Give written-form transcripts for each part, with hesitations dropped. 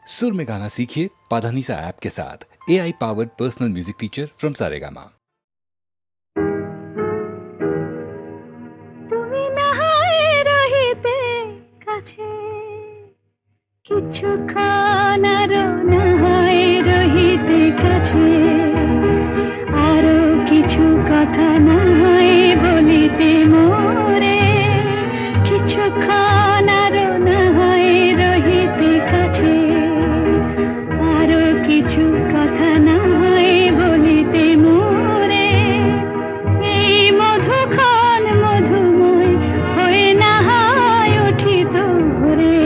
सुर में गाना सीखिए पाधानीसा ऐप के साथ। AI powered personal music teacher from Saregama. কিছুক্ষণ আরো নাহায় রহিতে কাছে, আরো কিছু কথা নাহায় বলিতে মোরে। কিছুক্ষণ আরো নাহায় রহিতে কাছে, আরো কিছু কথা নাহায় বলিতে মোরে। এই মধুক্ষণ মধুময় হয়ে নাহায় উঠিত ভোরে,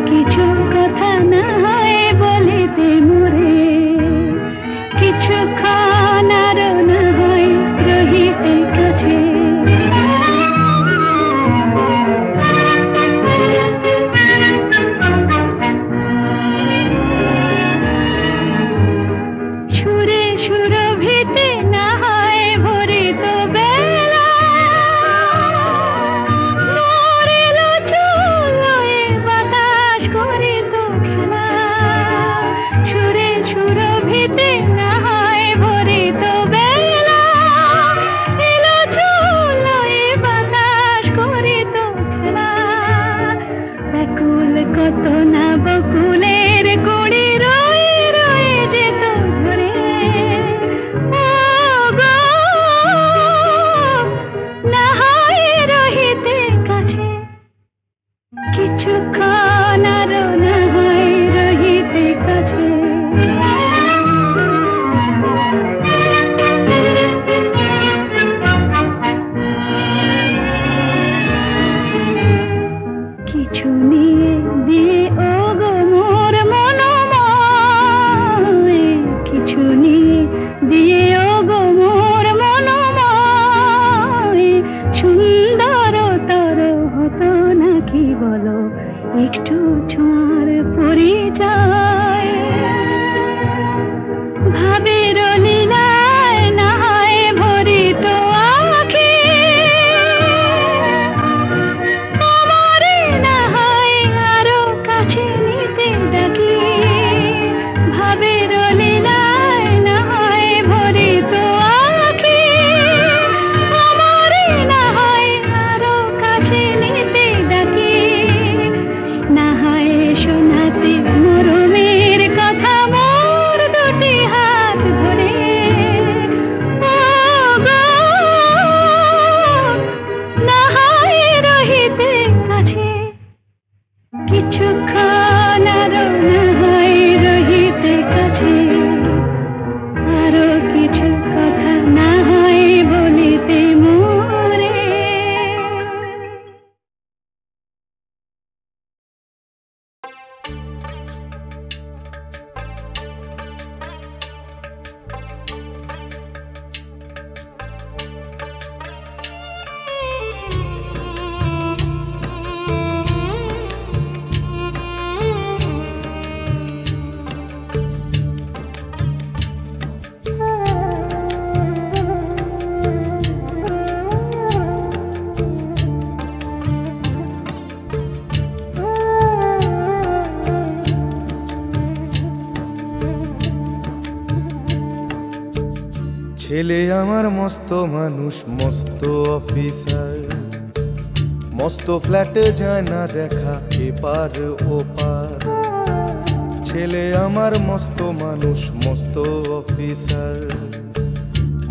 কিছু কথা না হয় বলিতে মোরে। কিছুক্ষণ আরো না হয় রহিতে কাছে, সুরে সুরভিতে না হয় ভরিত বেলা, মরিল চুলোয় বাতাস করিত খেলা। সুরে সুরভিতে না হয় ভরিত বেলা, এলো চুলোয় বাতাস করিত খেলা। ব্যাকুল কত না বকুলের কুড়ি রয়ে রয়ে যেত ঝরে। ও গো, না হয় রহিতে কাছে, কিছুক্ষণ আরো না হয় রহিতে কাছে। কিছু নিয়ে দিয়ে ও গো মোর মনোময়, কিছু নিয়ে দিয়ে ও গো মোর মনোময়। সুন্দরতর হতো নাকি বলো একটু ছোঁয়ার পরিচয়। ভাবের লীলায় না হয় ভরিত আঁখি, আমারে না হয় আরো কাছে নিতে ডাকি। ভাবের লীলায় না হয় ভরিত আঁখি, আমারে না হয় আরো কাছে নিতে ডাকি। না হয় শোনাতে মরমের কথা মোর দুটি হাত ধরে। ও গো, না হয় রহিতে কাছে, কিছুক্ষণ আরো না হয় রহিতে কাছে। আরো কিছু কথা না হয় বলিতে মোরে। ছেলে আমার মস্ত মানুষ, মস্ত অফিসার, মস্ত ফ্ল্যাটে যায় না দেখা এপার ওপার। ছেলে আমার মস্ত মানুষ, মস্ত অফিসার,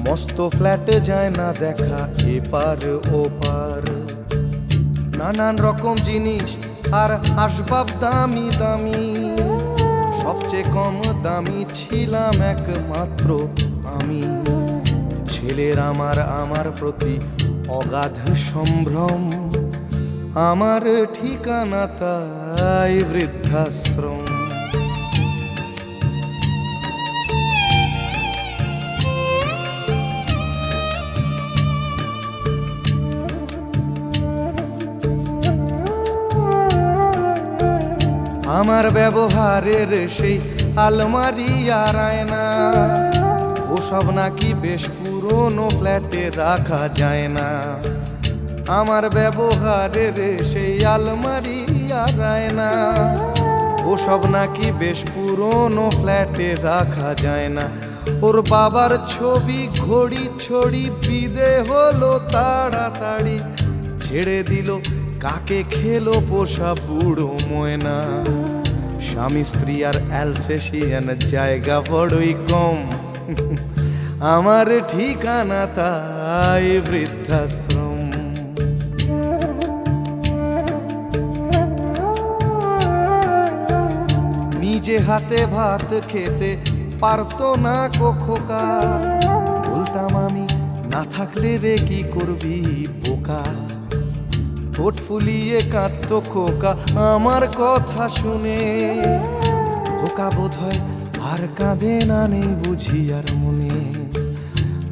মস্ত ফ্ল্যাটে যায় না দেখা এপার ওপার। নানান রকম জিনিস আর আসবাব দামি দামি, সবচেয়ে কম দামি ছিলাম একমাত্র আমি। ছেলের আমার প্রতি অগাধ সম্ভ্রম, আমার ঠিকানা তাই বৃদ্ধাশ্রম। আমার ব্যবহারের সেই আলমারি আর আয়না, ওসব নাকি বেশ পুরনো ফ্ল্যাটে রাখা যায় না। আমার ব্যবহারের সেই আলমারি আর আয়না, ওসব নাকি বেশ পুরনো ফ্ল্যাটে রাখা যায় না। ওর বাবার ছবি ঘড়ি ছড়ি বিদে হলো তাড়াতাড়ি, ছেড়ে দিল কাকে খেলো পোষা বুড়ো ময়না। স্বামী স্ত্রী আর অ্যালসেশিয়ান জায়গা বড়ই কম, আমার ঠিকানা তাই বৃদ্ধাশ্রম। নিজে হাতে ভাত খেতে পারতো না খোকা, বলতাম আমি না থাকলে রে কি করবি বোকা। ঠোঁট ফুলিয়ে কাঁদতো খোকা আমার কথা শুনে, খোকা বোধ হয় আর কাঁদে না, নেই বুঝি আর মনে।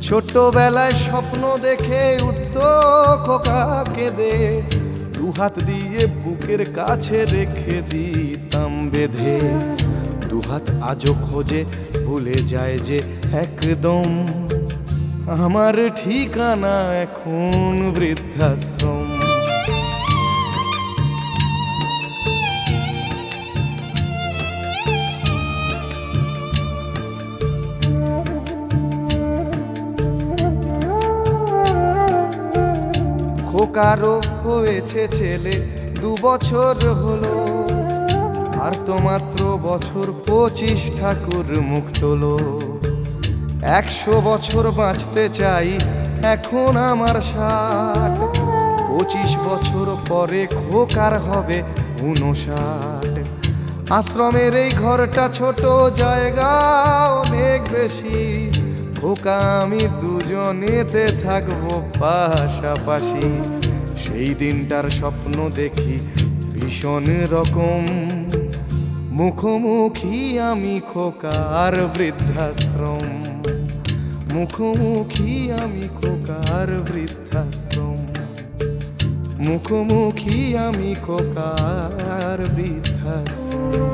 ছোট্টবেলায় স্বপ্ন দেখে উঠতো খোকা কেঁদে, দুহাত দিয়ে বুকের কাছে রেখে দিতাম বেঁধে। দুহাত আজও খোঁজে ভুলে যায় যে একদম, আমার ঠিকানা এখন বৃদ্ধাশ্রম। খোকারও হয়েছে ছেলে 2 বছর হলো, আর তো মাত্র বছর 25 ঠাকুর মুখ তোলো। 100 বছর বাঁচতে চাই এখন আমার 60, 25 বছর পরে খোকার হবে 59। আশ্রমের এই ঘরটা ছোট, জায়গা অনেক বেশি, খোকা আমি দুজনেতে থাকবো পাশাপাশি। সেই দিনটার স্বপ্ন দেখি ভীষণ রকম, মুখোমুখি আমি খোকার বৃদ্ধাশ্রম। মুখোমুখি আমি খোকার বৃদ্ধাশ্রম, মুখোমুখি আমি খোকার বৃদ্ধাশ্রম।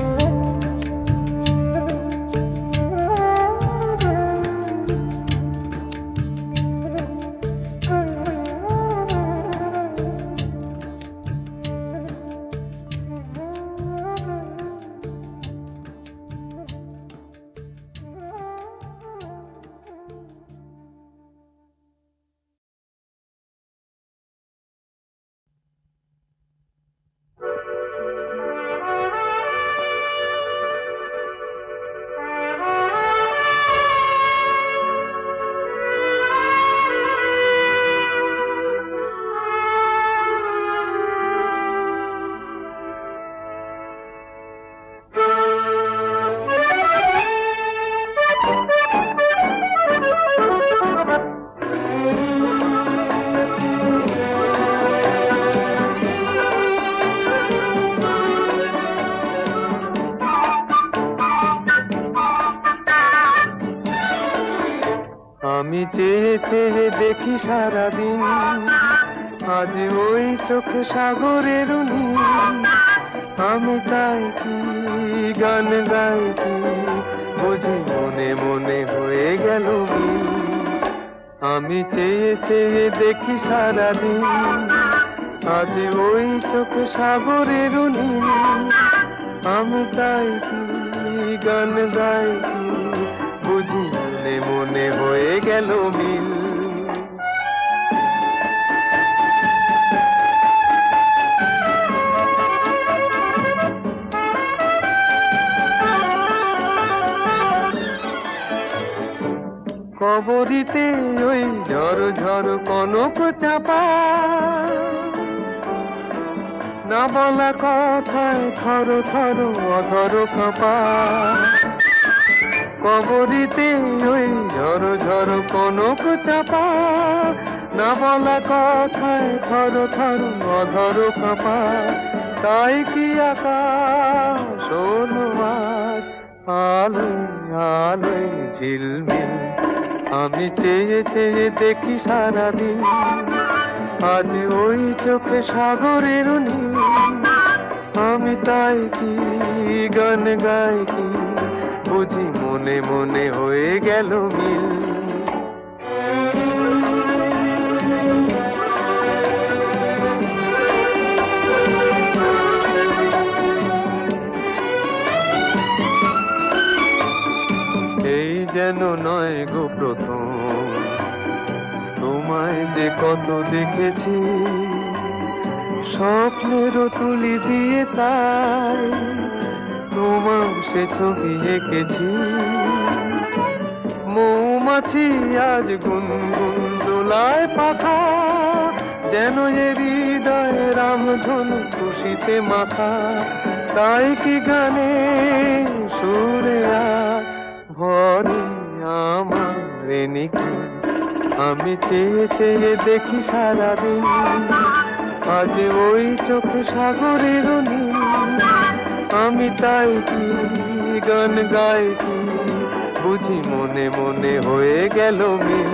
আমি চেয়ে চেয়ে দেখি সারাদিন, আজ ওই চোখ সাগরের নীল। আমি তাই কি গান গাই কি বুঝি মনে মনে হয়ে গেল মিল। আমি চেয়ে চেয়ে দেখি সারাদিন, আজ ওই চোখ সাগরের নীল। আমি তাই কি গান গাই কি বুঝি মনে মনে হয়ে গেল মিল। কবরিতে ওই ঝড় ঝড় কনক চাপা, না বলা কথায় থর থর অধর কাঁপা। কবরিতে ওই ঝড় ঝড় কনক চাপা, না বলা কথায় থর থর অধর কাঁপা। তাই কি আকাশ হলো আজ আলোয় আলোয় ঝিলমিল। আমি চেয়ে চেয়ে দেখি সারাদিন, আজ ওই চোখে সাগরের নীল। আমি তাই কি গান গাই কি বুঝি মনে মনে হয়ে গেল মিল। যেন নয় গো প্রথম, তোমায় যে কত দেখেছি স্বপ্নেরও তুলি দিয়ে, তাই তোমার সে ছবি এঁকেছি। মৌমাছি আজ গুনগুন দোলায় পাখা, যেন এ হৃদয় রামধনু খুশিতে মাথা। তাই কি গানে সুরে ভরে আমার নিকি, আমি চেয়ে চেয়ে দেখি সারাদিন, আজ ওই চোখ সাগরের নীল। আমি তাই কি গান গাই কি, বুঝি মনে মনে হয়ে গেল মিল।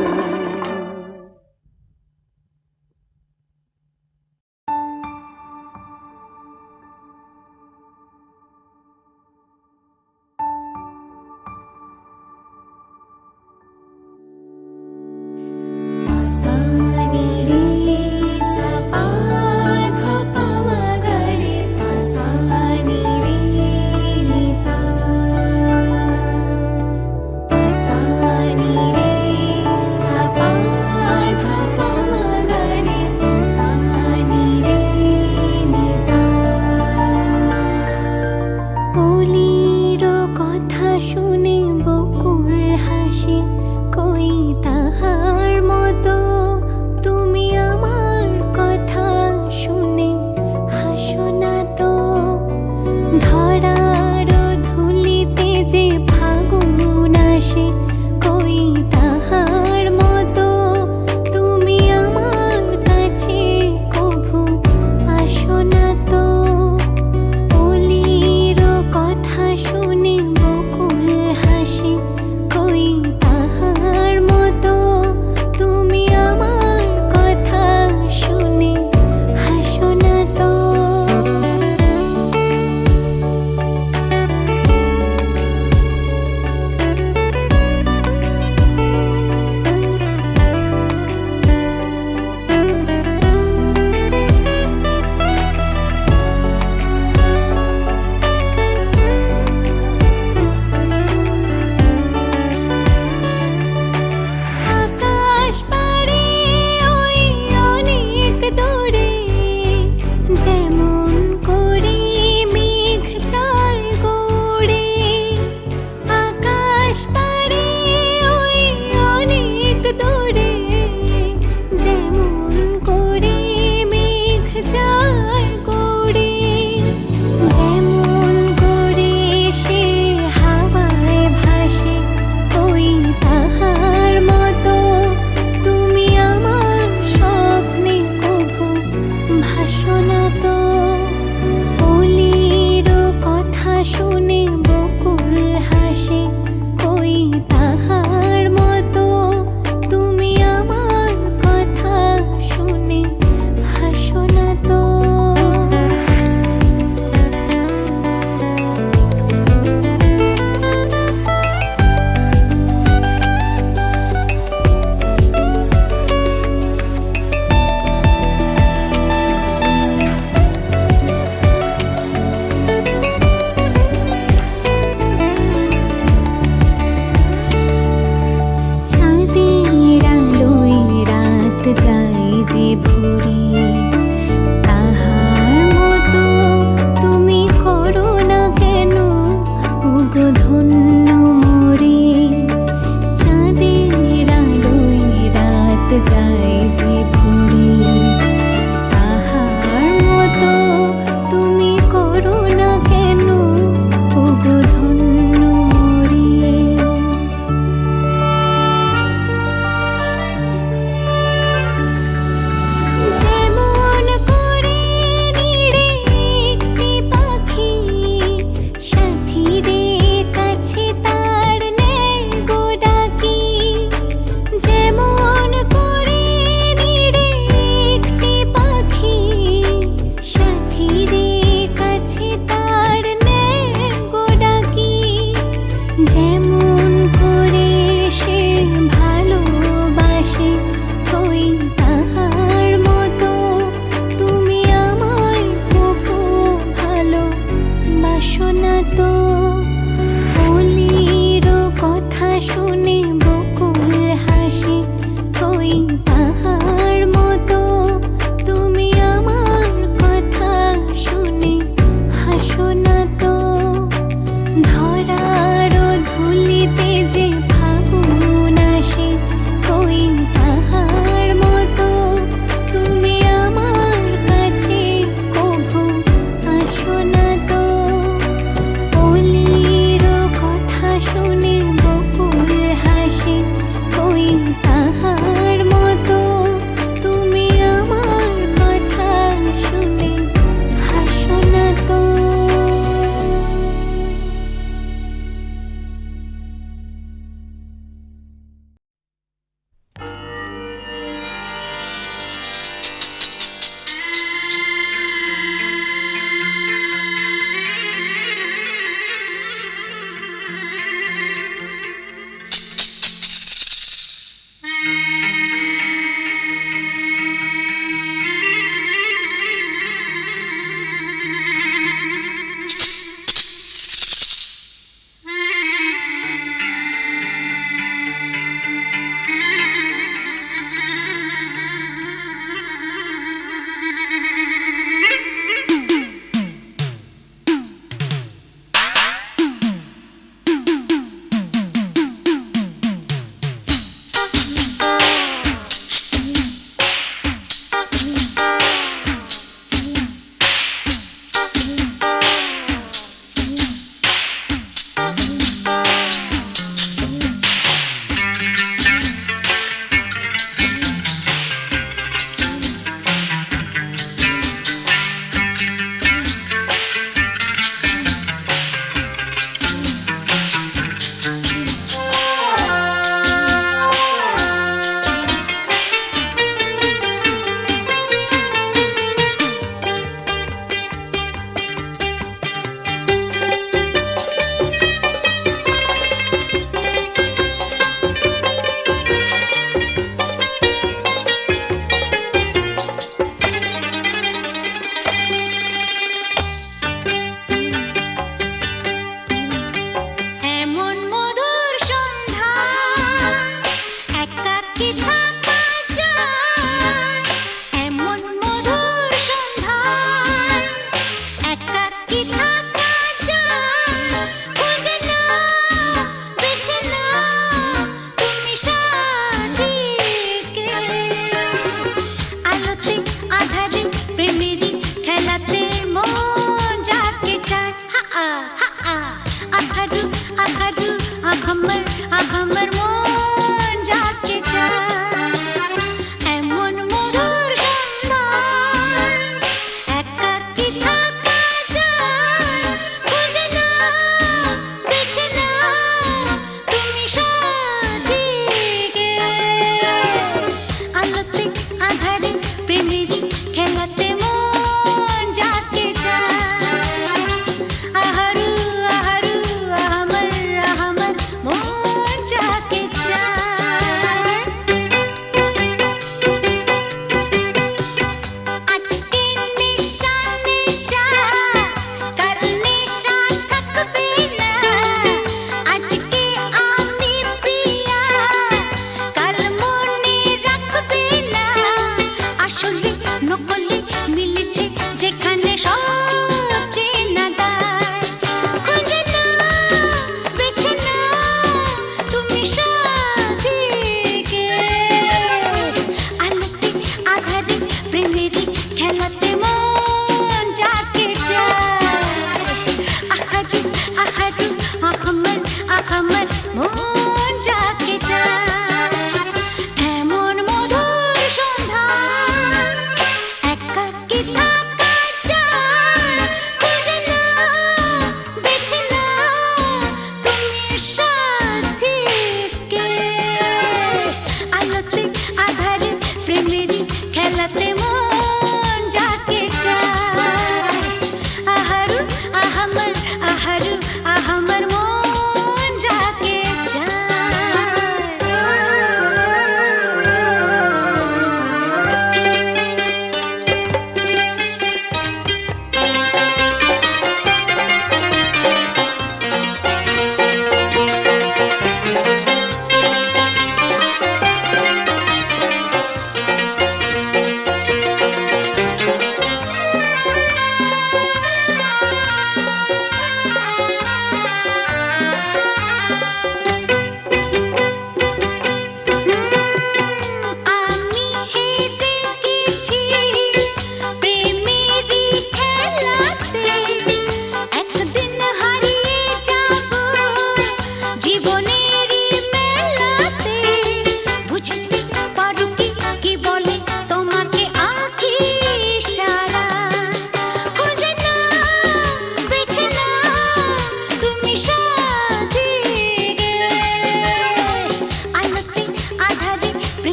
শোনা তো বলির কথা শুনে ধরারো ধুলিতে যে ফাগুন আসে, কই তাহার মতো তুমি আমার কাছে কভু আসো না তো। অলির কথা শুনে বকুল হাসে, কই তাহার মতো তুমি আমার কথা শুনে হাসো না তো। এমন মধুর সন্ধ্যা একাকী থাকা যায়, এমন মধুর সন্ধ্যা একাকী থাকা যায়। খুঁজে নাও, বেছে নাও তুমি সাথীকে, আলোতে আধারে প্রেমেরই খেলাতে মন যাকে চায়। হা হা আধারু আধারু আঘামর মন যাকে চায়। এমন মধুর সন্ধ্যা একাকী থাকা যায়। খুঁজে নাও, বেছে নাও তুমি সাথীকে, আলোতে আধারে প্রেমেরই খেলাতে মন যাকে চায়। আহারু আহারু আহমর আহমর মন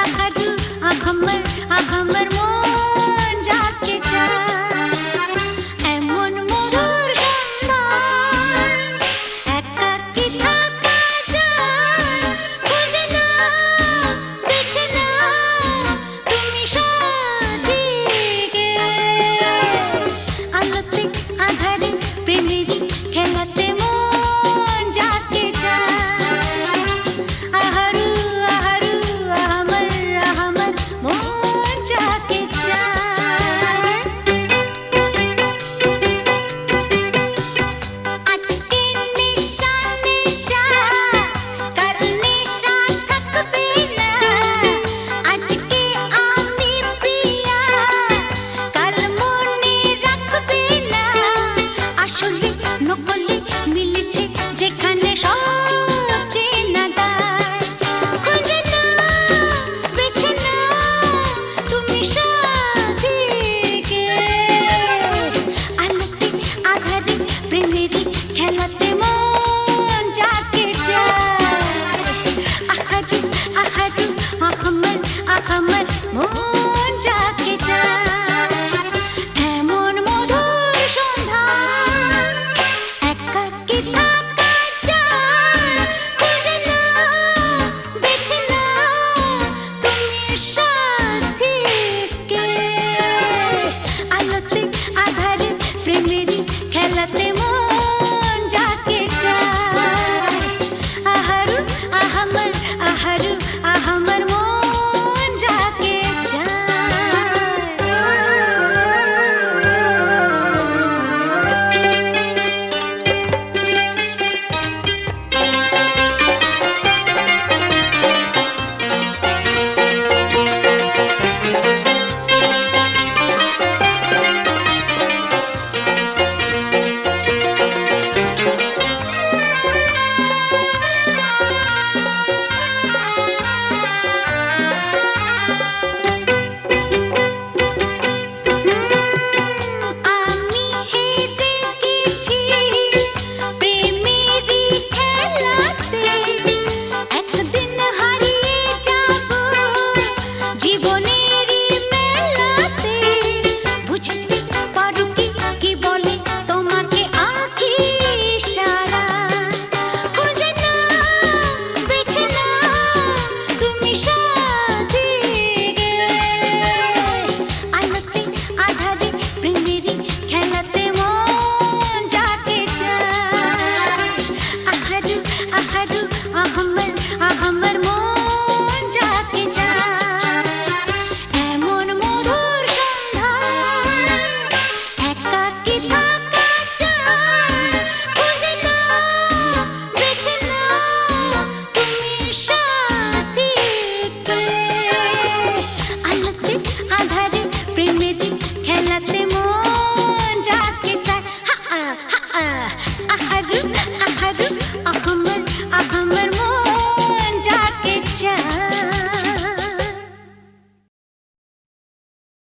আখারু আঘাম্মর আঘাম্মর